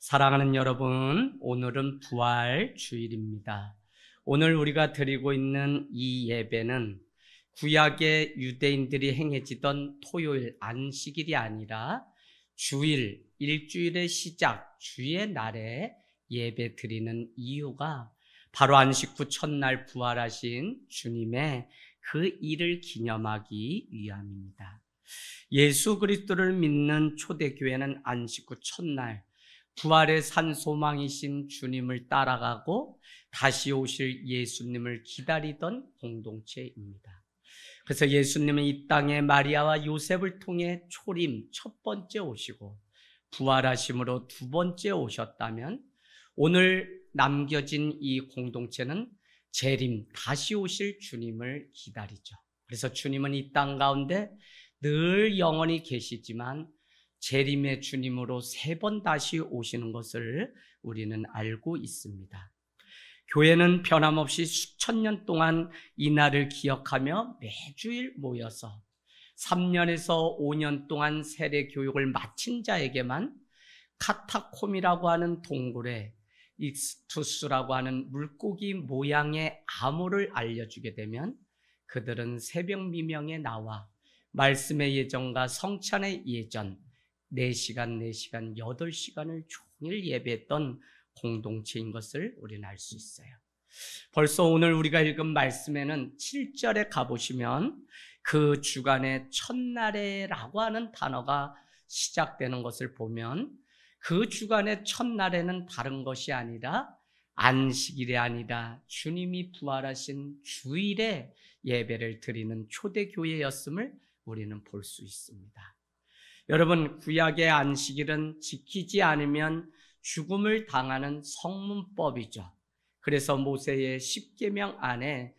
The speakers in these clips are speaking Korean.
사랑하는 여러분, 오늘은 부활 주일입니다. 오늘 우리가 드리고 있는 이 예배는 구약의 유대인들이 행해지던 토요일 안식일이 아니라 주일, 일주일의 시작, 주의 날에 예배 드리는 이유가 바로 안식 후 첫날 부활하신 주님의 그 일을 기념하기 위함입니다. 예수 그리스도를 믿는 초대교회는 안식 후 첫날 부활의 산 소망이신 주님을 따라가고 다시 오실 예수님을 기다리던 공동체입니다. 그래서 예수님은 이 땅에 마리아와 요셉을 통해 초림 첫 번째 오시고 부활하심으로 두 번째 오셨다면 오늘 남겨진 이 공동체는 재림 다시 오실 주님을 기다리죠. 그래서 주님은 이 땅 가운데 늘 영원히 계시지만 재림의 주님으로 세 번 다시 오시는 것을 우리는 알고 있습니다. 교회는 변함없이 수천 년 동안 이 날을 기억하며 매주일 모여서 3년에서 5년 동안 세례 교육을 마친 자에게만 카타콤이라고 하는 동굴에 익스투스라고 하는 물고기 모양의 암호를 알려주게 되면 그들은 새벽 미명에 나와 말씀의 예전과 성찬의 예전 4시간, 8시간을 종일 예배했던 공동체인 것을 우리는 알 수 있어요. 벌써 오늘 우리가 읽은 말씀에는 7절에 가보시면 그 주간의 첫날에라고 하는 단어가 시작되는 것을 보면 그 주간의 첫날에는 다른 것이 아니라 안식일이 아니라 주님이 부활하신 주일에 예배를 드리는 초대교회였음을 우리는 볼 수 있습니다. 여러분, 구약의 안식일은 지키지 않으면 죽음을 당하는 성문법이죠. 그래서 모세의 십계명 안에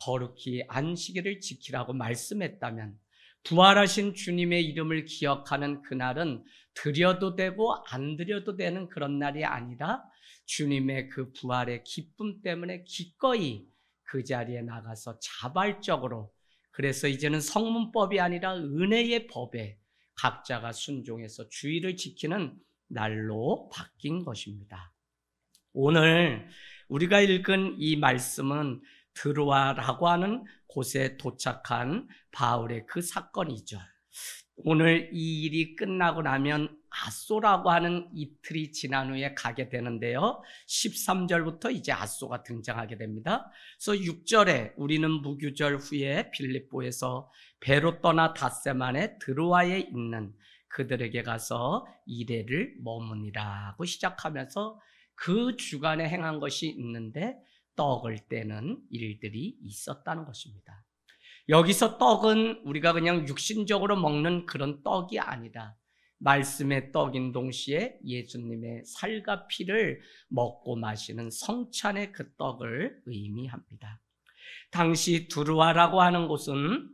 거룩히 안식일을 지키라고 말씀했다면 부활하신 주님의 이름을 기억하는 그날은 드려도 되고 안 드려도 되는 그런 날이 아니라 주님의 그 부활의 기쁨 때문에 기꺼이 그 자리에 나가서 자발적으로, 그래서 이제는 성문법이 아니라 은혜의 법에 각자가 순종해서 주일을 지키는 날로 바뀐 것입니다. 오늘 우리가 읽은 이 말씀은 드로아라고 하는 곳에 도착한 바울의 그 사건이죠. 오늘 이 일이 끝나고 나면 앗소라고 하는 이틀이 지난 후에 가게 되는데요. 13절부터 이제 앗소가 등장하게 됩니다. 그래서 6절에 우리는 무교절 후에 빌립보에서 배로 떠나 닷새만에 드로아에 있는 그들에게 가서 이레를 머무니라고 시작하면서 그 주간에 행한 것이 있는데 떡을 떼는 일들이 있었다는 것입니다. 여기서 떡은 우리가 그냥 육신적으로 먹는 그런 떡이 아니라 말씀의 떡인 동시에 예수님의 살과 피를 먹고 마시는 성찬의 그 떡을 의미합니다. 당시 두루아라고 하는 곳은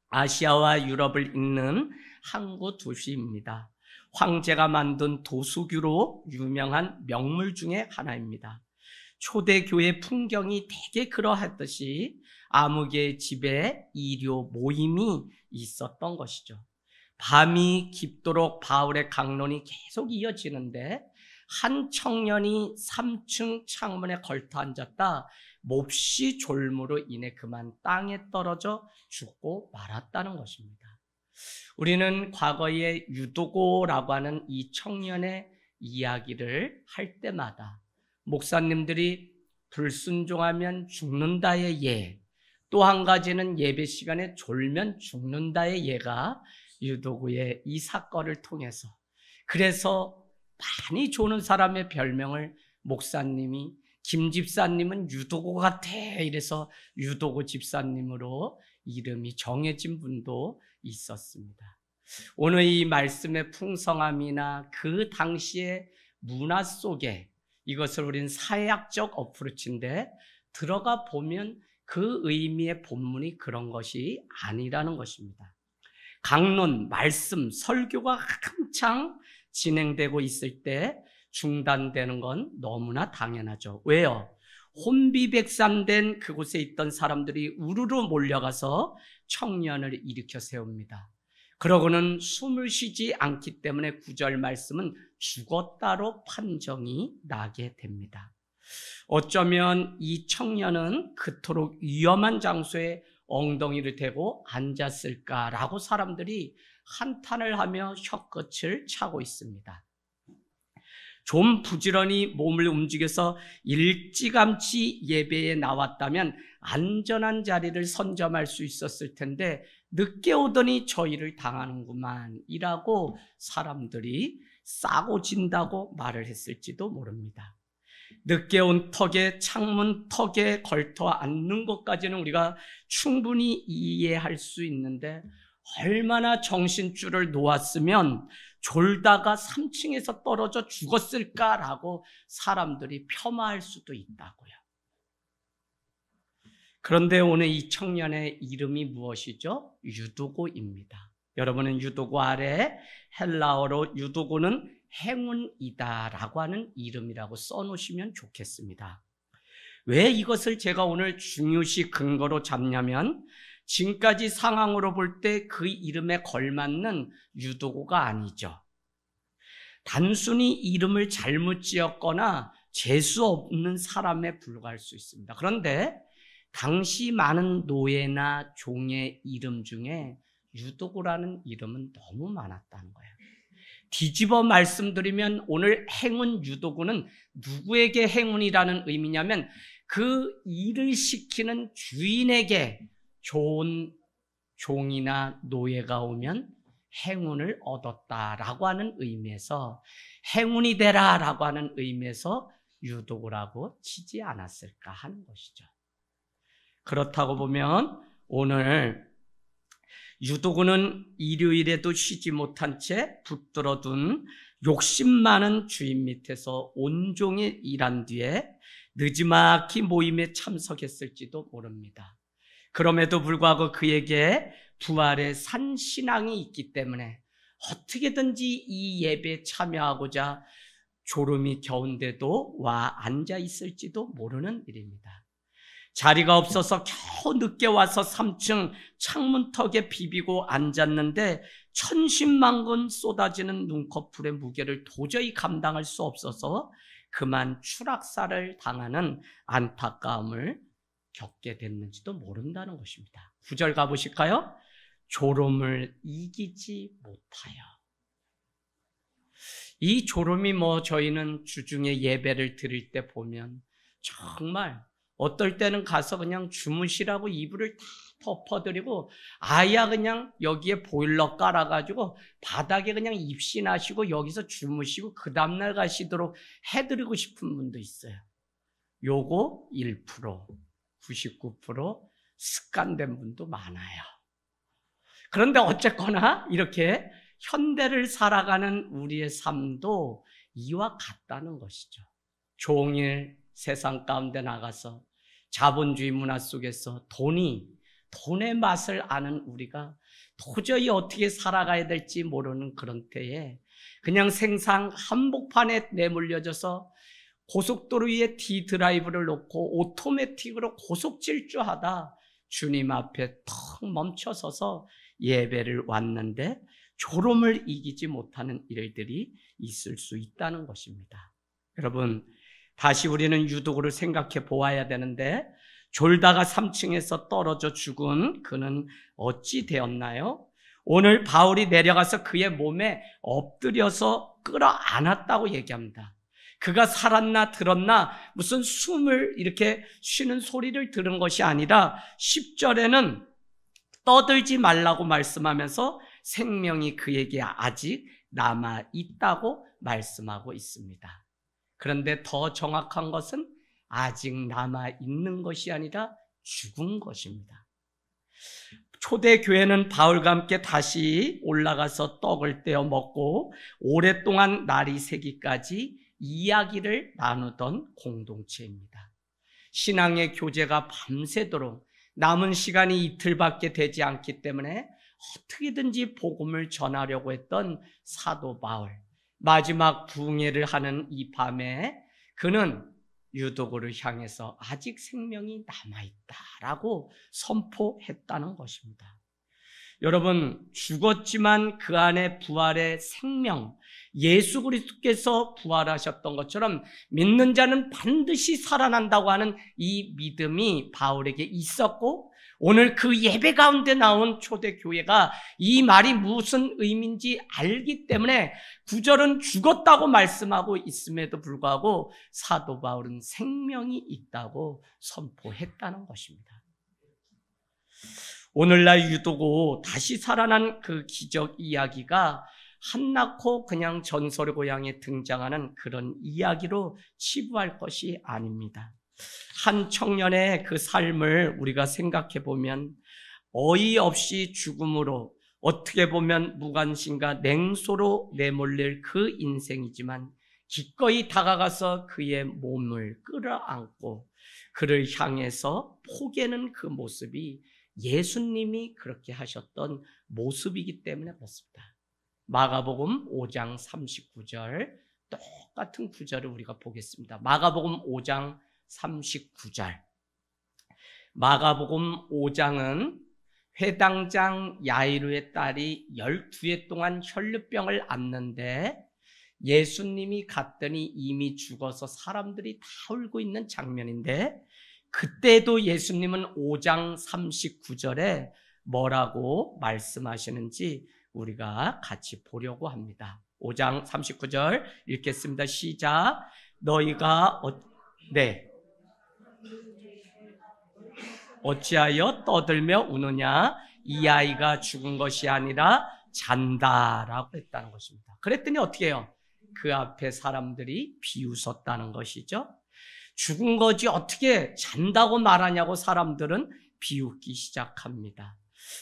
아시아와 유럽을 잇는 항구 도시입니다. 황제가 만든 도수교로 유명한 명물 중에 하나입니다. 초대교회 풍경이 되게 그러했듯이 아무개의 집에 일요 모임이 있었던 것이죠. 밤이 깊도록 바울의 강론이 계속 이어지는데 한 청년이 3층 창문에 걸터 앉았다 몹시 졸음으로 인해 그만 땅에 떨어져 죽고 말았다는 것입니다. 우리는 과거에 유도고라고 하는 이 청년의 이야기를 할 때마다 목사님들이 불순종하면 죽는다의 예, 또 한 가지는 예배 시간에 졸면 죽는다의 예가 유도구의 이 사건을 통해서, 그래서 많이 조는 사람의 별명을 목사님이 김 집사님은 유도구 같아 이래서 유도구 집사님으로 이름이 정해진 분도 있었습니다. 오늘 이 말씀의 풍성함이나 그 당시의 문화 속에 이것을 우리는 사회학적 어프로치인데 들어가 보면 그 의미의 본문이 그런 것이 아니라는 것입니다. 강론, 말씀, 설교가 한창 진행되고 있을 때 중단되는 건 너무나 당연하죠. 왜요? 혼비백산된 그곳에 있던 사람들이 우르르 몰려가서 청년을 일으켜 세웁니다. 그러고는 숨을 쉬지 않기 때문에 9절 말씀은 죽었다로 판정이 나게 됩니다. 어쩌면 이 청년은 그토록 위험한 장소에 엉덩이를 대고 앉았을까라고 사람들이 한탄을 하며 혀끝을 차고 있습니다. 좀 부지런히 몸을 움직여서 일찌감치 예배에 나왔다면 안전한 자리를 선점할 수 있었을 텐데 늦게 오더니 저희를 당하는구만 이라고 사람들이 싸고 진다고 말을 했을지도 모릅니다. 늦게 온 턱에 창문 턱에 걸터 앉는 것까지는 우리가 충분히 이해할 수 있는데 얼마나 정신줄을 놓았으면 졸다가 3층에서 떨어져 죽었을까라고 사람들이 폄하할 수도 있다고요. 그런데 오늘 이 청년의 이름이 무엇이죠? 유두고입니다. 여러분은 유두고 아래 헬라어로 유두고는 행운이다라고 하는 이름이라고 써놓으시면 좋겠습니다. 왜 이것을 제가 오늘 중요시 근거로 잡냐면 지금까지 상황으로 볼 때 그 이름에 걸맞는 유두고가 아니죠. 단순히 이름을 잘못 지었거나 재수 없는 사람에 불과할 수 있습니다. 그런데 당시 많은 노예나 종의 이름 중에 유두고라는 이름은 너무 많았다는 거예요. 뒤집어 말씀드리면 오늘 행운 유두고는 누구에게 행운이라는 의미냐면 그 일을 시키는 주인에게 좋은 종이나 노예가 오면 행운을 얻었다라고 하는 의미에서 행운이 되라라고 하는 의미에서 유두고라고 치지 않았을까 하는 것이죠. 그렇다고 보면 오늘 유두고는 일요일에도 쉬지 못한 채 붙들어둔 욕심 많은 주인 밑에서 온종일 일한 뒤에 느지막이 모임에 참석했을지도 모릅니다. 그럼에도 불구하고 그에게 부활의 산 신앙이 있기 때문에 어떻게든지 이 예배에 참여하고자 졸음이 겨운데도 와 앉아 있을지도 모르는 일입니다. 자리가 없어서 겨우 늦게 와서 3층 창문턱에 비비고 앉았는데 천신만근 쏟아지는 눈꺼풀의 무게를 도저히 감당할 수 없어서 그만 추락사를 당하는 안타까움을 겪게 됐는지도 모른다는 것입니다. 9절 가보실까요? 졸음을 이기지 못하여. 이 졸음이 저희는 주중에 예배를 드릴 때 보면 정말 어떨 때는 가서 그냥 주무시라고 이불을 다 덮어드리고 아야 그냥 여기에 보일러 깔아가지고 바닥에 그냥 입신하시고 여기서 주무시고 그 다음날 가시도록 해드리고 싶은 분도 있어요. 요거 1%, 99% 습관된 분도 많아요. 그런데 어쨌거나 이렇게 현대를 살아가는 우리의 삶도 이와 같다는 것이죠. 종일 세상 가운데 나가서 자본주의 문화 속에서 돈의 맛을 아는 우리가 도저히 어떻게 살아가야 될지 모르는 그런 때에 그냥 생상 한복판에 내몰려져서 고속도로 위에 D드라이브를 놓고 오토매틱으로 고속 질주하다 주님 앞에 턱 멈춰서서 예배를 왔는데 졸음을 이기지 못하는 일들이 있을 수 있다는 것입니다. 여러분, 다시 우리는 유두고를 생각해 보아야 되는데 졸다가 3층에서 떨어져 죽은 그는 어찌 되었나요? 오늘 바울이 내려가서 그의 몸에 엎드려서 끌어안았다고 얘기합니다. 그가 살았나 들었나 무슨 숨을 이렇게 쉬는 소리를 들은 것이 아니라 10절에는 떠들지 말라고 말씀하면서 생명이 그에게 아직 남아 있다고 말씀하고 있습니다. 그런데 더 정확한 것은 아직 남아 있는 것이 아니라 죽은 것입니다. 초대교회는 바울과 함께 다시 올라가서 떡을 떼어 먹고 오랫동안 날이 새기까지 이야기를 나누던 공동체입니다. 신앙의 교제가 밤새도록 남은 시간이 이틀밖에 되지 않기 때문에 어떻게든지 복음을 전하려고 했던 사도 바울, 마지막 부흥회를 하는 이 밤에 그는 유두고를 향해서 아직 생명이 남아있다라고 선포했다는 것입니다. 여러분, 죽었지만 그 안에 부활의 생명, 예수 그리스도께서 부활하셨던 것처럼 믿는 자는 반드시 살아난다고 하는 이 믿음이 바울에게 있었고, 오늘 그 예배 가운데 나온 초대교회가 이 말이 무슨 의미인지 알기 때문에 9절은 죽었다고 말씀하고 있음에도 불구하고 사도 바울은 생명이 있다고 선포했다는 것입니다. 오늘날 유도고 다시 살아난 그 기적 이야기가 한낱고 그냥 전설의 고향에 등장하는 그런 이야기로 치부할 것이 아닙니다. 한 청년의 그 삶을 우리가 생각해 보면 어이없이 죽음으로, 어떻게 보면 무관심과 냉소로 내몰릴 그 인생이지만 기꺼이 다가가서 그의 몸을 끌어안고 그를 향해서 포개는 그 모습이 예수님이 그렇게 하셨던 모습이기 때문에 그렇습니다. 마가복음 5장 39절, 똑같은 구절을 우리가 보겠습니다. 마가복음 5장 39절. 마가복음 5장은 회당장 야이루의 딸이 12해 동안 혈루병을 앓는데 예수님이 갔더니 이미 죽어서 사람들이 다 울고 있는 장면인데, 그때도 예수님은 5장 39절에 뭐라고 말씀하시는지 우리가 같이 보려고 합니다. 5장 39절 읽겠습니다. 시작. 너희가 어찌하여 떠들며 우느냐? 이 아이가 죽은 것이 아니라 잔다라고 했다는 것입니다. 그랬더니 어떻게 해요? 그 앞에 사람들이 비웃었다는 것이죠. 죽은 거지 어떻게 잔다고 말하냐고 사람들은 비웃기 시작합니다.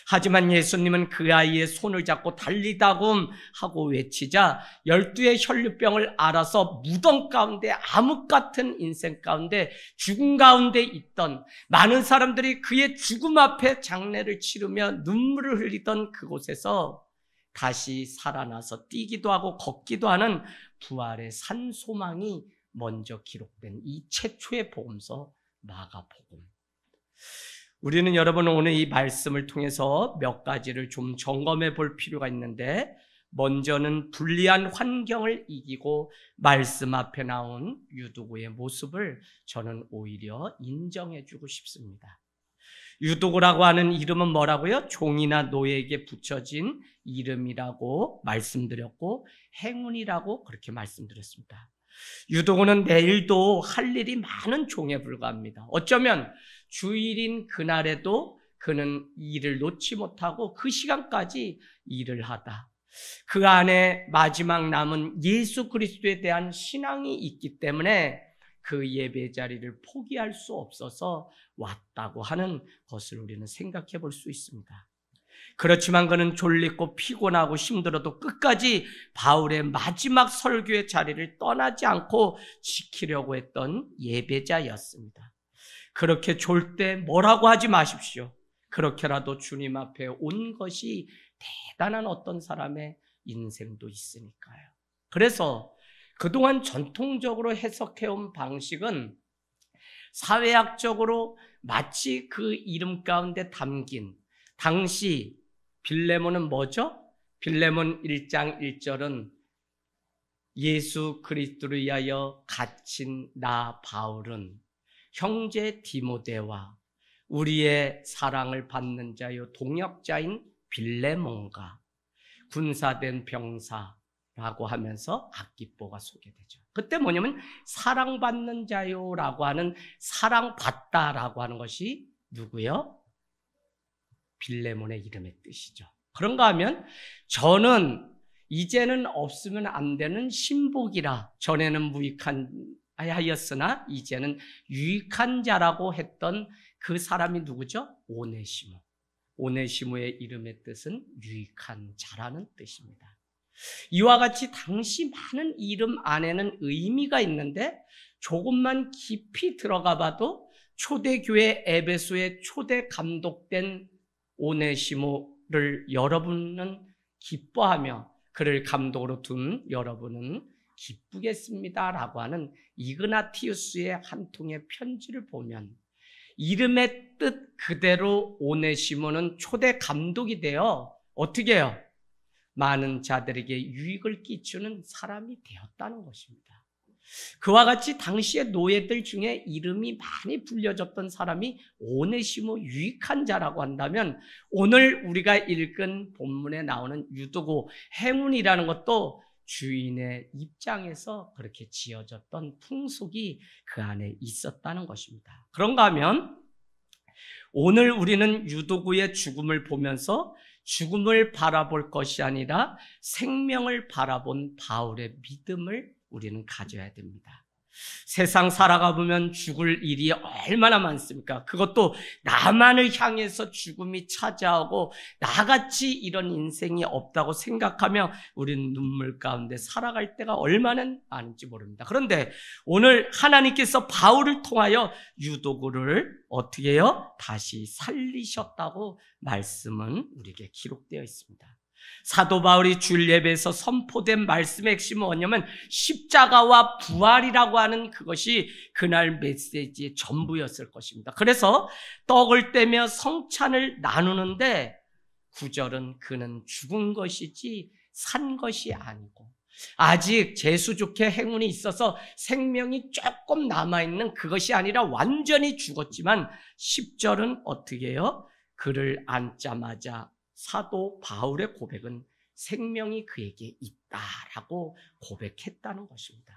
하지만 예수님은 그 아이의 손을 잡고 달리다굼 하고 외치자 12의 혈루병을 앓아서 무덤 가운데, 암흑 같은 인생 가운데, 죽음 가운데 있던 많은 사람들이 그의 죽음 앞에 장례를 치르며 눈물을 흘리던 그곳에서 다시 살아나서 뛰기도 하고 걷기도 하는 부활의 산소망이 먼저 기록된 이 최초의 복음서 마가복음. 우리는 여러분 오늘 이 말씀을 통해서 몇 가지를 좀 점검해 볼 필요가 있는데, 먼저는 불리한 환경을 이기고 말씀 앞에 나온 유도구의 모습을 저는 오히려 인정해 주고 싶습니다. 유도구라고 하는 이름은 뭐라고요? 종이나 노예에게 붙여진 이름이라고 말씀드렸고, 행운이라고 그렇게 말씀드렸습니다. 유도구는 내일도 할 일이 많은 종에 불과합니다. 어쩌면 주일인 그날에도 그는 일을 놓지 못하고 그 시간까지 일을 하다, 그 안에 마지막 남은 예수 그리스도에 대한 신앙이 있기 때문에 그 예배 자리를 포기할 수 없어서 왔다고 하는 것을 우리는 생각해 볼 수 있습니다. 그렇지만 그는 졸리고 피곤하고 힘들어도 끝까지 바울의 마지막 설교의 자리를 떠나지 않고 지키려고 했던 예배자였습니다. 그렇게 졸 때 뭐라고 하지 마십시오. 그렇게라도 주님 앞에 온 것이 대단한 어떤 사람의 인생도 있으니까요. 그래서 그동안 전통적으로 해석해온 방식은 사회학적으로 마치 그 이름 가운데 담긴, 당시 빌레몬은 뭐죠? 빌레몬 1장 1절은 예수 그리스도를 위하여 갇힌 나 바울은 형제 디모데와 우리의 사랑을 받는 자요 동역자인 빌레몬과 군사된 병사라고 하면서 악기뽀가 소개되죠. 그때 뭐냐면 사랑받는 자요라고 하는, 사랑받다라고 하는 것이 누구요? 빌레몬의 이름의 뜻이죠. 그런가 하면 저는 이제는 없으면 안 되는 신복이라, 전에는 무익한 하였으나 이제는 유익한 자라고 했던 그 사람이 누구죠? 오네시모. 오네시모의 이름의 뜻은 유익한 자라는 뜻입니다. 이와 같이 당시 많은 이름 안에는 의미가 있는데 조금만 깊이 들어가 봐도 초대교회 에베소의 초대 감독된 오네시모를 여러분은 기뻐하며 그를 감독으로 둔 여러분은 기쁘겠습니다라고 하는 이그나티우스의 한 통의 편지를 보면 이름의 뜻 그대로 오네시모는 초대 감독이 되어 어떻게 해요? 많은 자들에게 유익을 끼치는 사람이 되었다는 것입니다. 그와 같이 당시의 노예들 중에 이름이 많이 불려졌던 사람이 오네시모 유익한 자라고 한다면 오늘 우리가 읽은 본문에 나오는 유두고 행운이라는 것도 주인의 입장에서 그렇게 지어졌던 풍속이 그 안에 있었다는 것입니다. 그런가 하면 오늘 우리는 유두고의 죽음을 보면서 죽음을 바라볼 것이 아니라 생명을 바라본 바울의 믿음을 우리는 가져야 됩니다. 세상 살아가 보면 죽을 일이 얼마나 많습니까? 그것도 나만을 향해서 죽음이 찾아오고 나같이 이런 인생이 없다고 생각하며 우리는 눈물 가운데 살아갈 때가 얼마나 많은지 모릅니다. 그런데 오늘 하나님께서 바울을 통하여 유도구를 어떻게 해요? 다시 살리셨다고 말씀은 우리에게 기록되어 있습니다. 사도 바울이 주일 예배에서 선포된 말씀의 핵심은 뭐냐면 십자가와 부활이라고 하는 그것이 그날 메시지의 전부였을 것입니다. 그래서 떡을 떼며 성찬을 나누는데 9절은 그는 죽은 것이지 산 것이 아니고 아직 재수 좋게 행운이 있어서 생명이 조금 남아있는 그것이 아니라 완전히 죽었지만 10절은 어떻게 해요? 그를 앉자마자 사도 바울의 고백은 생명이 그에게 있다라고 고백했다는 것입니다.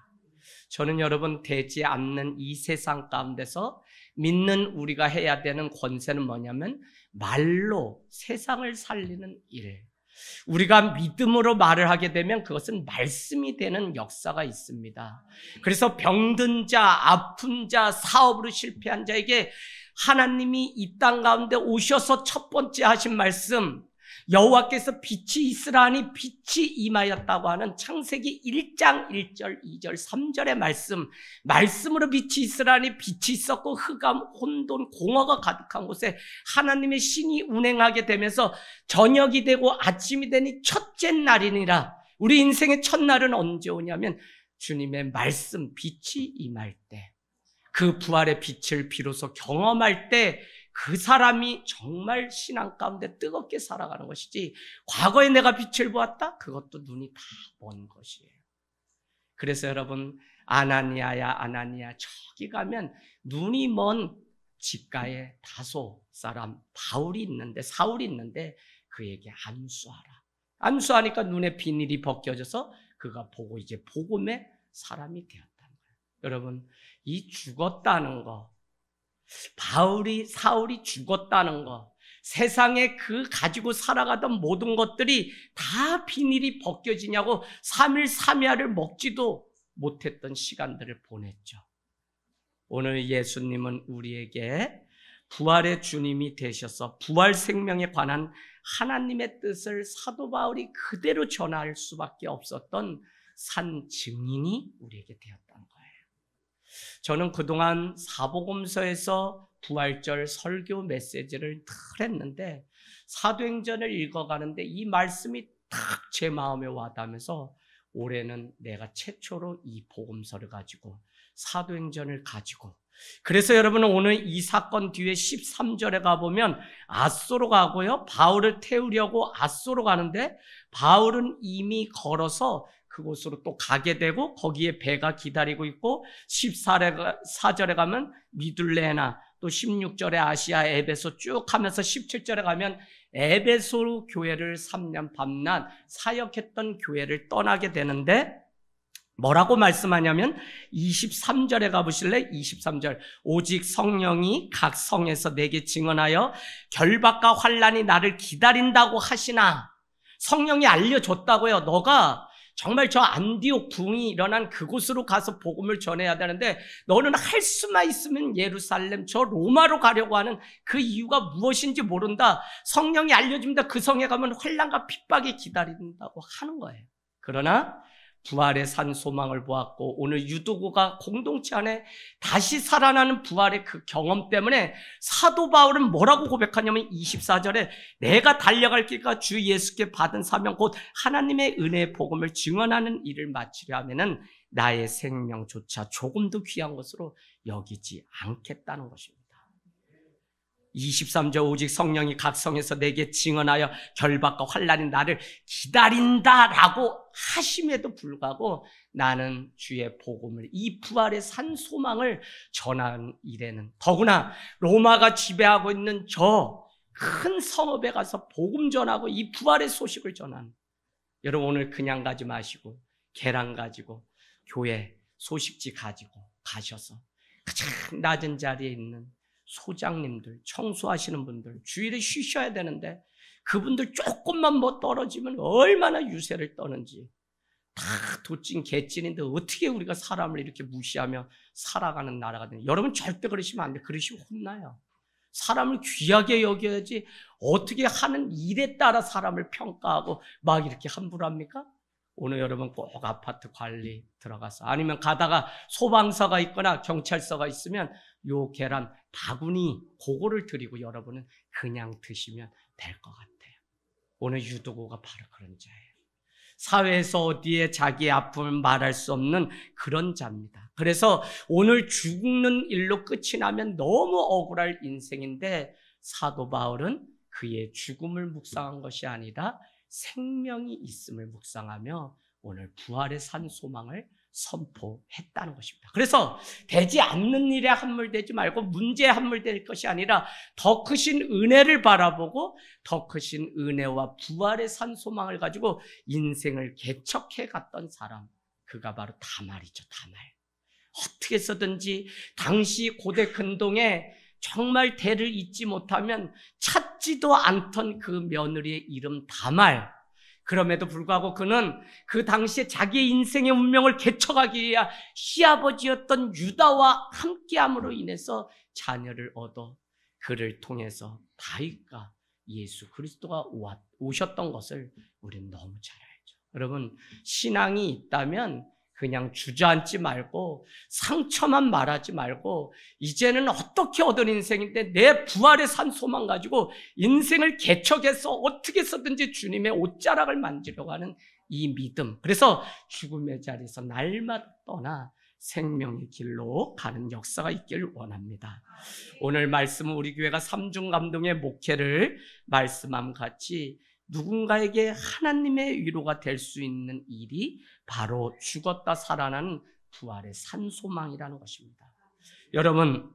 저는 여러분 되지 않는 이 세상 가운데서 믿는 우리가 해야 되는 권세는 뭐냐면 말로 세상을 살리는 일. 우리가 믿음으로 말을 하게 되면 그것은 말씀이 되는 역사가 있습니다. 그래서 병든 자, 아픈 자, 사업으로 실패한 자에게 하나님이 이 땅 가운데 오셔서 첫 번째 하신 말씀, 여호와께서 빛이 있으라니 빛이 임하였다고 하는 창세기 1장 1절, 2절, 3절의 말씀으로 빛이 있으라니 빛이 있었고 흑암, 혼돈, 공허가 가득한 곳에 하나님의 신이 운행하게 되면서 저녁이 되고 아침이 되니 첫째 날이니라. 우리 인생의 첫날은 언제 오냐면 주님의 말씀, 빛이 임할 때, 그 부활의 빛을 비로소 경험할 때 그 사람이 정말 신앙 가운데 뜨겁게 살아가는 것이지, 과거에 내가 빛을 보았다? 그것도 눈이 다 먼 것이에요. 그래서 여러분, 아나니아야 아나니아, 저기 가면 눈이 먼 집가에 다소 사람 바울이 있는데, 사울이 있는데 그에게 안수하라. 안수하니까 눈에 비닐이 벗겨져서 그가 보고 이제 복음의 사람이 되었다는 거예요. 여러분, 이 죽었다는 거, 사울이 죽었다는 거, 세상에 그 가지고 살아가던 모든 것들이 다 비닐이 벗겨지냐고 3일 3야를 먹지도 못했던 시간들을 보냈죠. 오늘 예수님은 우리에게 부활의 주님이 되셔서 부활 생명에 관한 하나님의 뜻을 사도 바울이 그대로 전할 수밖에 없었던 산 증인이 우리에게 되었다는 거예요. 저는 그동안 사복음서에서 부활절 설교 메시지를 늘 했는데 사도행전을 읽어가는데 이 말씀이 딱 제 마음에 와닿으면서 올해는 내가 최초로 이 복음서를 가지고 사도행전을 가지고, 그래서 여러분은 오늘 이 사건 뒤에 13절에 가보면 앗소로 가고요, 바울을 태우려고 앗소로 가는데 바울은 이미 걸어서 그곳으로 또 가게 되고 거기에 배가 기다리고 있고, 14절에 가면 미둘레나, 또 16절에 아시아 에베소 쭉 하면서 17절에 가면 에베소 교회를 3년 밤낮 사역했던 교회를 떠나게 되는데 뭐라고 말씀하냐면 23절에 가보실래? 23절, 오직 성령이 각 성에서 내게 증언하여 결박과 환난이 나를 기다린다고 하시나, 성령이 알려줬다고요. 너가 정말 저 안디옥 붕이 일어난 그곳으로 가서 복음을 전해야 되는데 너는 할 수만 있으면 예루살렘, 저 로마로 가려고 하는 그 이유가 무엇인지 모른다. 성령이 알려줍니다. 그 성에 가면 환난과 핍박이 기다린다고 하는 거예요. 그러나 부활의 산 소망을 보았고 오늘 유두고가 공동체 안에 다시 살아나는 부활의 그 경험 때문에 사도 바울은 뭐라고 고백하냐면 24절에 내가 달려갈 길과 주 예수께 받은 사명 곧 하나님의 은혜의 복음을 증언하는 일을 마치려 하면은 나의 생명조차 조금도 귀한 것으로 여기지 않겠다는 것입니다. 23절 오직 성령이 각성해서 내게 증언하여 결박과 환난이 나를 기다린다라고 하심에도 불구하고 나는 주의 복음을, 이 부활의 산 소망을 전하는 일에는, 더구나 로마가 지배하고 있는 저 큰 성읍에 가서 복음 전하고 이 부활의 소식을 전하는, 여러분 오늘 그냥 가지 마시고 계란 가지고 교회 소식지 가지고 가셔서 가장 낮은 자리에 있는 소장님들, 청소하시는 분들, 주일에 쉬셔야 되는데 그분들 조금만 뭐 떨어지면 얼마나 유세를 떠는지, 다 도찐 개찐인데 어떻게 우리가 사람을 이렇게 무시하며 살아가는 나라가 되냐. 여러분 절대 그러시면 안 돼. 그러시면 혼나요. 사람을 귀하게 여겨야지 어떻게 하는 일에 따라 사람을 평가하고 막 이렇게 함부로 합니까? 오늘 여러분 꼭 아파트 관리 들어가서, 아니면 가다가 소방서가 있거나 경찰서가 있으면 요 계란 바구니 그거를 드리고 여러분은 그냥 드시면 될 것 같아요. 오늘 유도고가 바로 그런 자예요. 사회에서 어디에 자기의 아픔을 말할 수 없는 그런 자입니다. 그래서 오늘 죽는 일로 끝이 나면 너무 억울할 인생인데, 사도 바울은 그의 죽음을 묵상한 것이 아니라 생명이 있음을 묵상하며 오늘 부활의 산 소망을 선포했다는 것입니다. 그래서 되지 않는 일에 함몰되지 말고 문제에 함몰될 것이 아니라 더 크신 은혜를 바라보고 더 크신 은혜와 부활의 산 소망을 가지고 인생을 개척해 갔던 사람, 그가 바로 다말이죠. 다말. 어떻게 해서든지 당시 고대 근동에 정말 대를 잇지 못하면 찾지도 않던 그 며느리의 이름 다말. 그럼에도 불구하고 그는 그 당시에 자기의 인생의 운명을 개척하기 위한 시아버지였던 유다와 함께함으로 인해서 자녀를 얻어 그를 통해서 다윗과 예수 그리스도가 오셨던 것을 우리는 너무 잘 알죠. 여러분, 신앙이 있다면 그냥 주저앉지 말고 상처만 말하지 말고 이제는 어떻게 얻은 인생인데 내 부활의 산 소망 가지고 인생을 개척해서 어떻게 해서든지 주님의 옷자락을 만지려고 하는 이 믿음, 그래서 죽음의 자리에서 날마다 떠나 생명의 길로 가는 역사가 있기를 원합니다. 오늘 말씀은 우리 교회가 삼중감동의 목회를 말씀함 같이 누군가에게 하나님의 위로가 될 수 있는 일이 바로 죽었다 살아나는 부활의 산소망이라는 것입니다. 여러분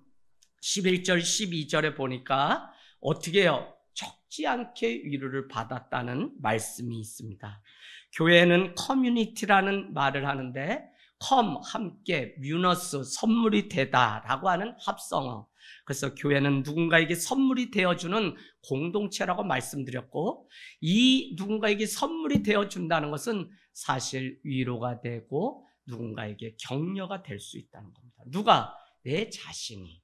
11절 12절에 보니까 어떻게 해요? 적지 않게 위로를 받았다는 말씀이 있습니다. 교회는 커뮤니티라는 말을 하는데 컴, 함께, 뮤너스, 선물이 되다라고 하는 합성어. 그래서 교회는 누군가에게 선물이 되어주는 공동체라고 말씀드렸고, 이 누군가에게 선물이 되어준다는 것은 사실 위로가 되고 누군가에게 격려가 될 수 있다는 겁니다. 누가? 내 자신이.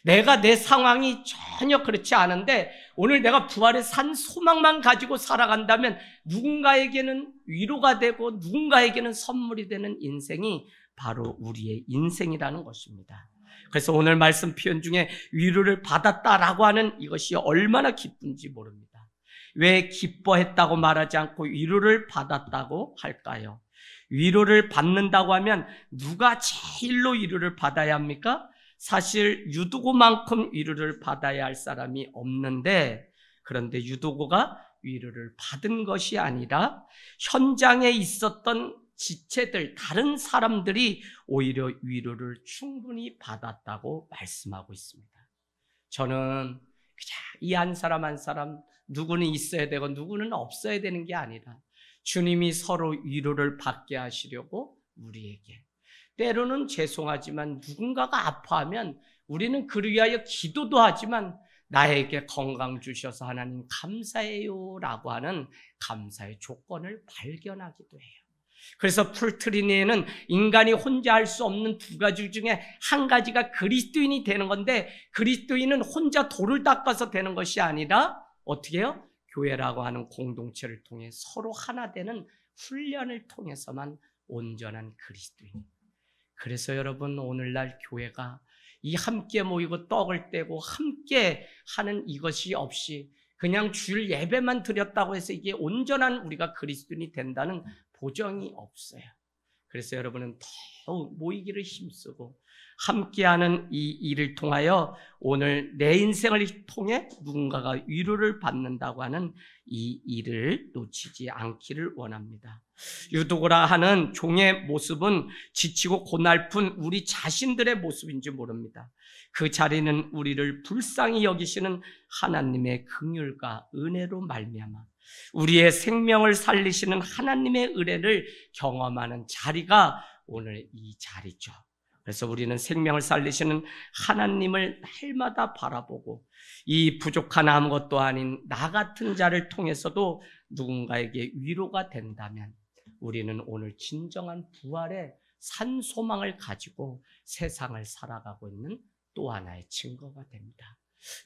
내가 내 상황이 전혀 그렇지 않은데 오늘 내가 부활의 산 소망만 가지고 살아간다면 누군가에게는 위로가 되고 누군가에게는 선물이 되는 인생이 바로 우리의 인생이라는 것입니다. 그래서 오늘 말씀 표현 중에 위로를 받았다라고 하는 이것이 얼마나 기쁜지 모릅니다. 왜 기뻐했다고 말하지 않고 위로를 받았다고 할까요? 위로를 받는다고 하면 누가 제일로 위로를 받아야 합니까? 사실 유두고만큼 위로를 받아야 할 사람이 없는데, 그런데 유두고가 위로를 받은 것이 아니라 현장에 있었던 지체들, 다른 사람들이 오히려 위로를 충분히 받았다고 말씀하고 있습니다. 저는 이 한 사람 한 사람 누구는 있어야 되고 누구는 없어야 되는 게 아니라 주님이 서로 위로를 받게 하시려고 우리에게, 때로는 죄송하지만 누군가가 아파하면 우리는 그를 위하여 기도도 하지만 나에게 건강 주셔서 하나님 감사해요 라고 하는 감사의 조건을 발견하기도 해요. 그래서 풀트리니에는 인간이 혼자 할 수 없는 두 가지 중에 한 가지가 그리스도인이 되는 건데, 그리스도인은 혼자 돌을 닦아서 되는 것이 아니라 어떻게 해요? 교회라고 하는 공동체를 통해 서로 하나 되는 훈련을 통해서만 온전한 그리스도인. 그래서 여러분 오늘날 교회가 이 함께 모이고 떡을 떼고 함께 하는 이것이 없이 그냥 주일 예배만 드렸다고 해서 이게 온전한 우리가 그리스도인이 된다는 보장이 없어요. 그래서 여러분은 더욱 모이기를 힘쓰고 함께하는 이 일을 통하여 오늘 내 인생을 통해 누군가가 위로를 받는다고 하는 이 일을 놓치지 않기를 원합니다. 유도고라 하는 종의 모습은 지치고 고날픈 우리 자신들의 모습인지 모릅니다. 그 자리는 우리를 불쌍히 여기시는 하나님의 긍휼과 은혜로 말미암아 우리의 생명을 살리시는 하나님의 은혜를 경험하는 자리가 오늘 이 자리죠. 그래서 우리는 생명을 살리시는 하나님을 날마다 바라보고 이 부족한 아무것도 아닌 나 같은 자를 통해서도 누군가에게 위로가 된다면 우리는 오늘 진정한 부활의 산 소망을 가지고 세상을 살아가고 있는 또 하나의 증거가 됩니다.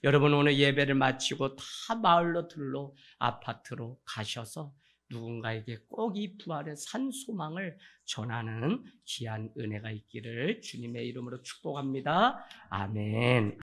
여러분 오늘 예배를 마치고 다 마을로 들로 아파트로 가셔서 누군가에게 꼭 이 부활의 산 소망을 전하는 귀한 은혜가 있기를 주님의 이름으로 축복합니다. 아멘.